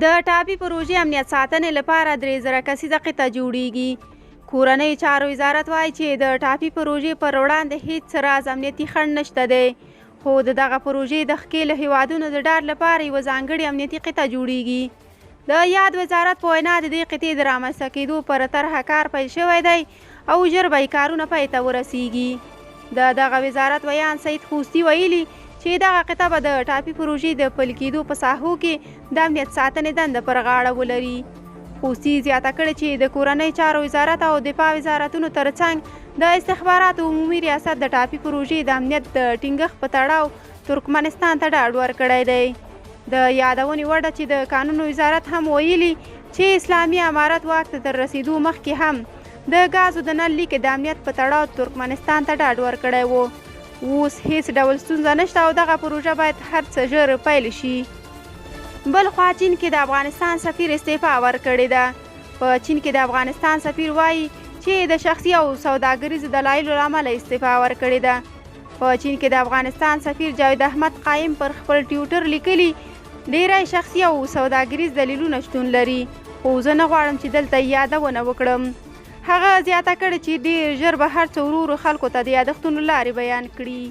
د ټاپي پروژې امنیت ساتنې لپاره 3000 کسیزه قطعه جوړیږي. کورنۍ چارو وزارت وایي چې د ټاپي پروژې پر وړاندې هیڅ راز امنیتي خنډ نشته دی، خو د دغه پروژې د ښکېلو هیوادونو د ډاډ لپاره یوه ځانګړې امنیتي قطعه جوړیږي. د یاد وزارت په وینا د دې قطعې د رامنځته کېدو پر طرحه کار پیل شوی دی او ژر به یې کارونه پای ته ورسیږي. د دغه وزارت ویان سید خوستي ویلي چې دغه قطعه به د ټاپي پروژې د پلي کېدو په ساحو کې د امنیت ساتنې دنده پر غاړه ولري. خوستي زیاته کړې چې د کورنۍ چارو وزارت او دفاع وزارتونو ترڅنګ د استخباراتو عمومي ریاست د ټاپي پروژې د امنیت د ټینګښت په تړاو ترکمنستان ته ډاډ ورکړی دی. د یادونې وړ ده چې د کانونو وزارت هم ویلي چې اسلامي امارت واک ته تر رسیدو مخکې هم د ګازو د نل لیک د امنیت په تړاو ترکمنستان ته ډاډ ورکړی و. اوس هیڅ ډول ستونزه نشته او دغه پروژه باید هر څه ژر پیل شي. بل خوا چین کې د افغانستان سفیر استعفا ورکړې ده. په چین کې د افغانستان سفیر وایي چې د شخصي او سوداګریزو دلایلو له امله استعفا ورکړې ده. په چین کې د افغانستان سفیر جاوید احمد قایم پر خپل ټویټر لیکلي ډیری شخصي او سوداګریز دلیلونه شتون لري، خو زه نه غواړم چې دلته یادونه وکړم. هغه زیاته کړې چې ډیر ژر به هر څه ورو ورو خلکو ته د یادښتونو لارې بیان کړي.